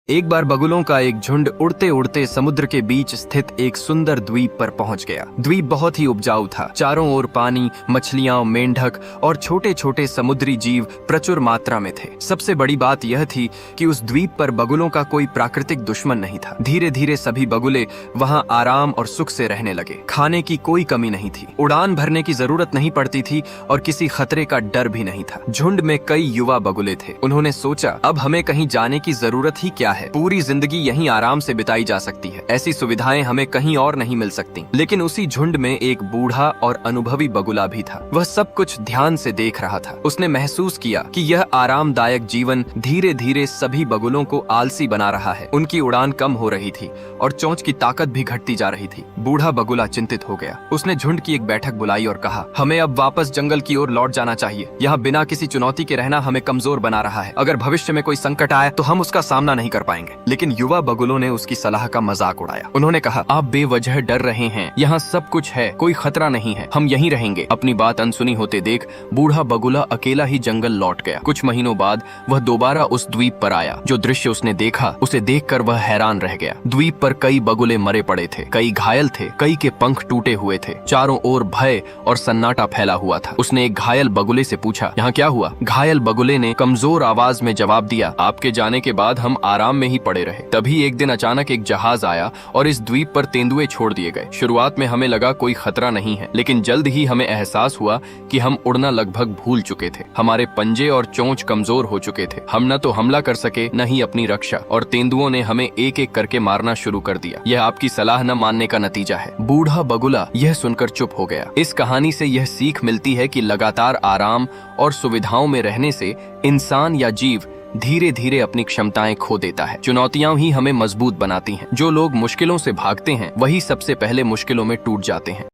एक बार बगुलों का एक झुंड उड़ते उड़ते समुद्र के बीच स्थित एक सुंदर द्वीप पर पहुंच गया। द्वीप बहुत ही उपजाऊ था। चारों ओर पानी, मछलियां, मेंढक और छोटे छोटे समुद्री जीव प्रचुर मात्रा में थे। सबसे बड़ी बात यह थी कि उस द्वीप पर बगुलों का कोई प्राकृतिक दुश्मन नहीं था। धीरे धीरे सभी बगुले वहां आराम और सुख से रहने लगे। खाने की कोई कमी नहीं थी, उड़ान भरने की जरूरत नहीं पड़ती थी और किसी खतरे का डर भी नहीं था। झुंड में कई युवा बगुले थे। उन्होंने सोचा, अब हमें कहीं जाने की जरूरत ही क्या है, पूरी जिंदगी यहीं आराम से बिताई जा सकती है। ऐसी सुविधाएं हमें कहीं और नहीं मिल सकती। लेकिन उसी झुंड में एक बूढ़ा और अनुभवी बगुला भी था। वह सब कुछ ध्यान से देख रहा था। उसने महसूस किया कि यह आरामदायक जीवन धीरे धीरे सभी बगुलों को आलसी बना रहा है। उनकी उड़ान कम हो रही थी और चोंच की ताकत भी घटती जा रही थी। बूढ़ा बगुला चिंतित हो गया। उसने झुंड की एक बैठक बुलाई और कहा, हमें अब वापस जंगल की ओर लौट जाना चाहिए। यहाँ बिना किसी चुनौती के रहना हमें कमजोर बना रहा है। अगर भविष्य में कोई संकट आए तो हम उसका सामना नहीं कर पाएंगे। लेकिन युवा बगुलों ने उसकी सलाह का मजाक उड़ाया। उन्होंने कहा, आप बेवजह डर रहे हैं, यहाँ सब कुछ है, कोई खतरा नहीं है, हम यहीं रहेंगे। अपनी बात अनसुनी होते देख बूढ़ा बगुला अकेला ही जंगल लौट गया। कुछ महीनों बाद वह दोबारा उस द्वीप पर आया। जो दृश्य उसने देखा, उसे देखकर वह हैरान रह गया। द्वीप पर कई बगुले मरे पड़े थे, कई घायल थे, कई के पंख टूटे हुए थे। चारों ओर भय और सन्नाटा फैला हुआ था। उसने एक घायल बगुले से पूछा, यहाँ क्या हुआ? घायल बगुले ने कमजोर आवाज में जवाब दिया, आपके जाने के बाद हम आराम में ही पड़े रहे। तभी एक दिन अचानक एक जहाज आया और इस द्वीप पर तेंदुए छोड़ दिए गए। शुरुआत में हमें लगा कोई खतरा नहीं है, लेकिन जल्द ही हमें एहसास हुआ कि हम उड़ना लगभग भूल चुके थे। हमारे पंजे और चोंच कमजोर हो चुके थे। हम न तो हमला कर सके, न ही अपनी रक्षा, और तेंदुओं ने हमें एक एक करके मारना शुरू कर दिया। यह आपकी सलाह न मानने का नतीजा है। बूढ़ा बगुला यह सुनकर चुप हो गया। इस कहानी से यह सीख मिलती है कि लगातार आराम और सुविधाओं में रहने से इंसान या जीव धीरे धीरे अपनी क्षमताएं खो देता है। चुनौतियां ही हमें मजबूत बनाती हैं। जो लोग मुश्किलों से भागते हैं वही सबसे पहले मुश्किलों में टूट जाते हैं।